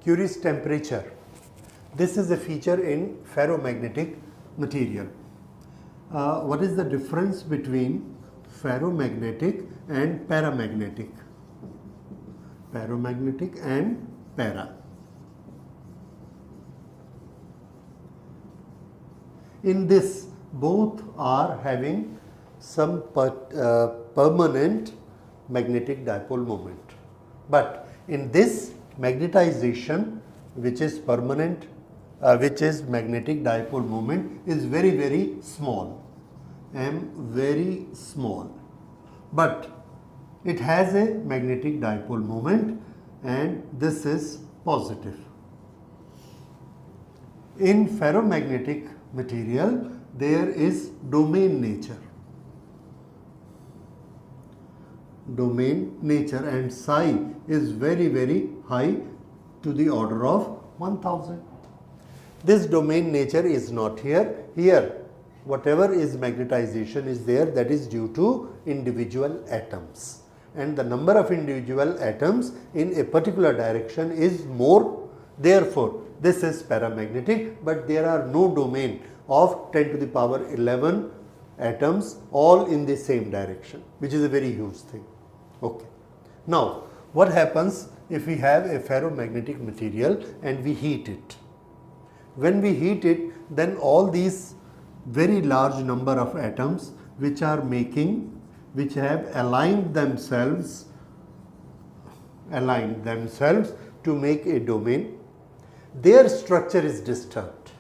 Curie's temperature. This is a feature in ferromagnetic material. What is the difference between ferromagnetic and paramagnetic? Ferromagnetic and para. In this, both are having some permanent magnetic dipole moment. But in this, magnetization, which is permanent, which is magnetic dipole moment, is very, very small. Very small. But it has a magnetic dipole moment, and this is positive. In ferromagnetic material, there is domain nature. Domain nature, and psi is very, very high, to the order of 1000. This domain nature is not here. Here, whatever is magnetization is there, that is due to individual atoms. And the number of individual atoms in a particular direction is more. Therefore, this is paramagnetic, but there are no domain of 10 to the power 11 atoms all in the same direction, which is a very huge thing. Okay. Now, what happens if we have a ferromagnetic material and we heat it? When we heat it, then all these very large number of atoms which have aligned themselves to make a domain, their structure is disturbed.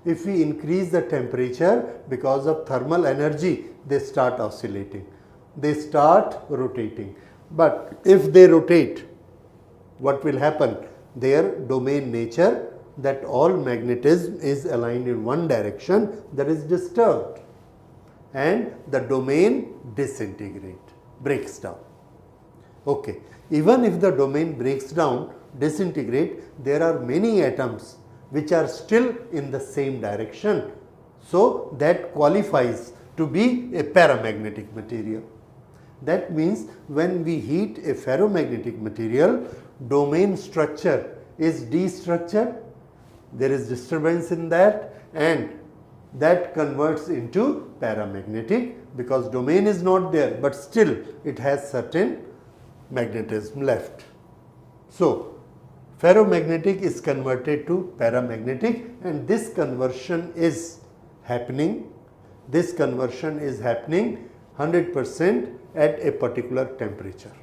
If we increase the temperature, because of thermal energy, they start oscillating, they start rotating. But if they rotate, what will happen? Their domain nature, that all magnetism is aligned in one direction, that is disturbed, and the domain breaks down. Okay. Even if the domain breaks down, disintegrate, there are many atoms which are still in the same direction. So, that qualifies to be a paramagnetic material. That means when we heat a ferromagnetic material, domain structure is destructured, there is disturbance in that, and that converts into paramagnetic, because domain is not there, but still it has certain magnetism left. So, ferromagnetic is converted to paramagnetic, and this conversion is happening. This conversion is happening 100% at a particular temperature,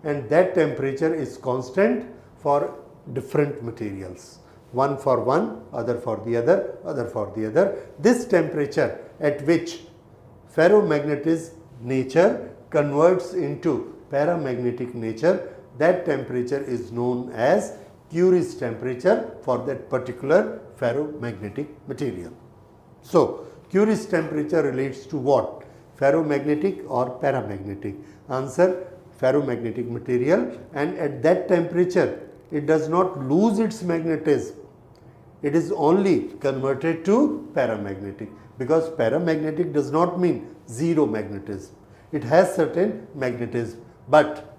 and that temperature is constant for different materials. One for one, other for the other, other for the other. This temperature at which ferromagnetic nature converts into paramagnetic nature, that temperature is known as Curie's temperature for that particular ferromagnetic material. So, Curie's temperature relates to what? Ferromagnetic or paramagnetic? Answer: ferromagnetic material, and at that temperature it does not lose its magnetism, it is only converted to paramagnetic, because paramagnetic does not mean zero magnetism. It has certain magnetism, but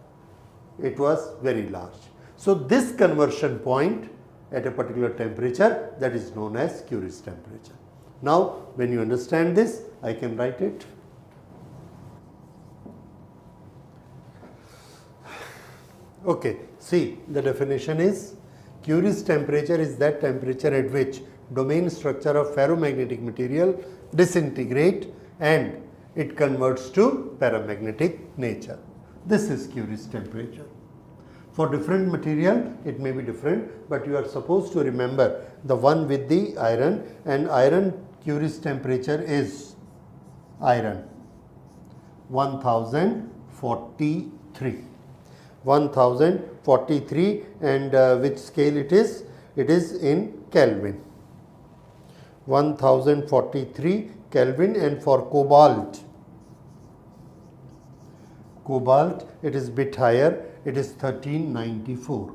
it was very large. So, this conversion point at a particular temperature, that is known as Curie's temperature. Now, when you understand this, I can write it. Okay, see, the definition is: Curie's temperature is that temperature at which domain structure of ferromagnetic material disintegrate and it converts to paramagnetic nature. This is Curie's temperature. For different material, it may be different, but you are supposed to remember the one with the iron, and iron Curie's temperature is iron 1043. 1043, and which scale it is? It is in Kelvin. 1043 Kelvin, and for cobalt it is bit higher, it is 1394.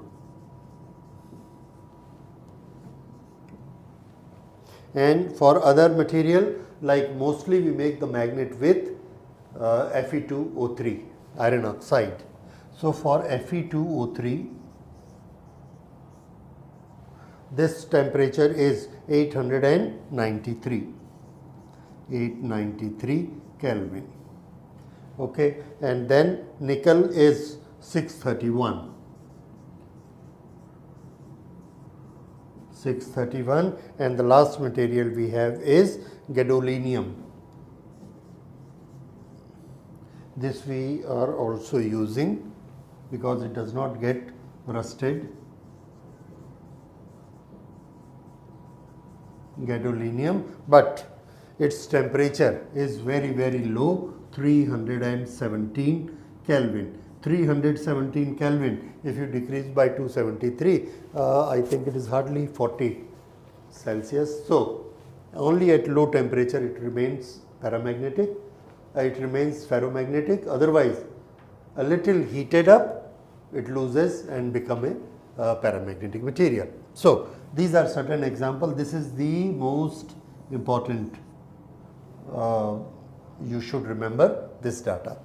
And for other material, like mostly we make the magnet with Fe2O3, iron oxide. So, for Fe2O3 This temperature is 893 Kelvin. Okay, and then nickel is 631, and the last material we have is gadolinium. This we are also using because it does not get rusted. Gadolinium, but its temperature is very low, 317 Kelvin. 317 Kelvin, if you decrease by 273, I think it is hardly 40 Celsius. So only at low temperature it remains paramagnetic, it remains ferromagnetic. Otherwise, a little heated up, it loses and become a paramagnetic material. So these are certain examples. This is the most important. You should remember this data,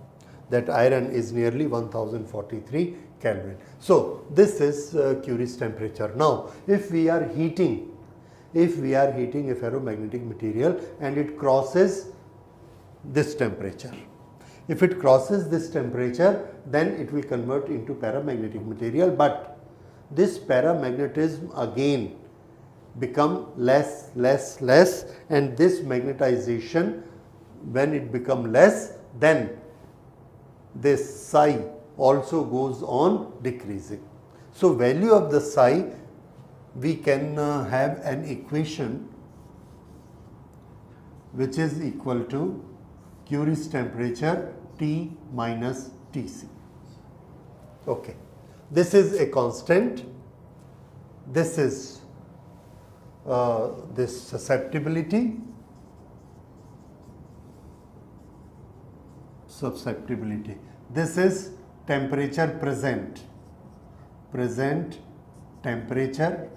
that iron is nearly 1043 Kelvin. So this is Curie's temperature. Now if we are heating a ferromagnetic material and it crosses this temperature, if it crosses this temperature, then it will convert into paramagnetic material, but this paramagnetism again become less, and this magnetization, when it become less, then this psi also goes on decreasing. So value of the psi, we can have an equation which is equal to Curie's temperature T minus Tc. Okay, this is a constant. This is this susceptibility. This is temperature present temperature.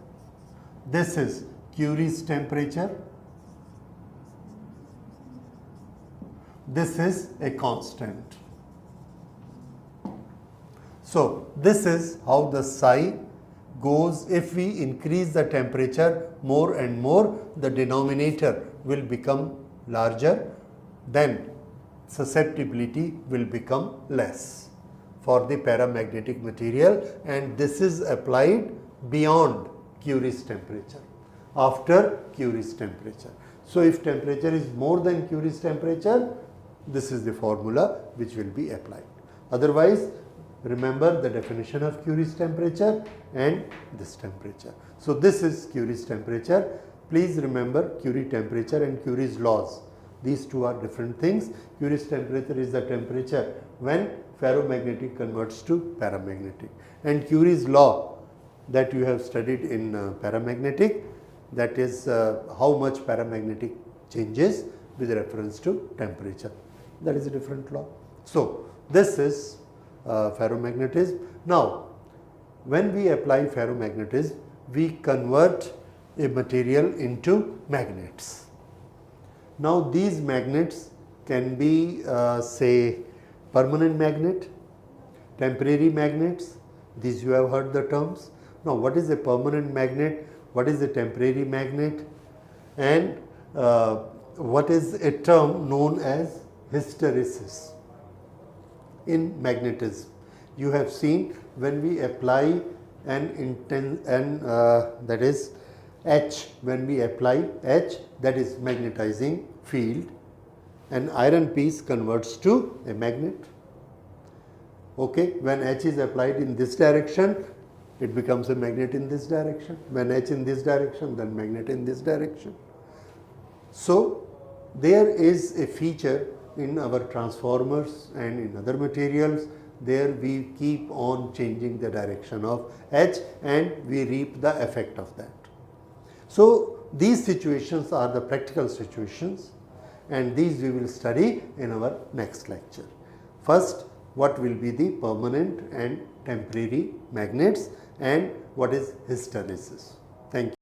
This is Curie's temperature. This is a constant. So this is how the psi goes. If we increase the temperature more and more, the denominator will become larger, then susceptibility will become less for the paramagnetic material, and this is applied beyond Curie's temperature, after Curie's temperature. So if temperature is more than Curie's temperature, this is the formula which will be applied. Otherwise, remember the definition of Curie's temperature and this temperature. So this is Curie's temperature. Please remember Curie temperature and Curie's laws. These two are different things. Curie's temperature is the temperature when ferromagnetic converts to paramagnetic, and Curie's law that you have studied in paramagnetic, that is how much paramagnetic changes with reference to temperature. That is a different law. So this is ferromagnetism. Now when we apply ferromagnetism, we convert a material into magnets. Now these magnets can be say permanent magnet, temporary magnets. These you have heard the terms. Now what is a permanent magnet, what is a temporary magnet, and what is a term known as hysteresis in magnetism. You have seen when we apply that is H, when we apply H, that is magnetizing field, an iron piece converts to a magnet. Okay, when H is applied in this direction, it becomes a magnet in this direction. When H in this direction, then magnet in this direction. So there is a feature in our transformers and in other materials. There we keep on changing the direction of H and we reap the effect of that. So these situations are the practical situations, and these we will study in our next lecture. First, what will be the permanent and temporary magnets, and what is hysteresis. Thank you.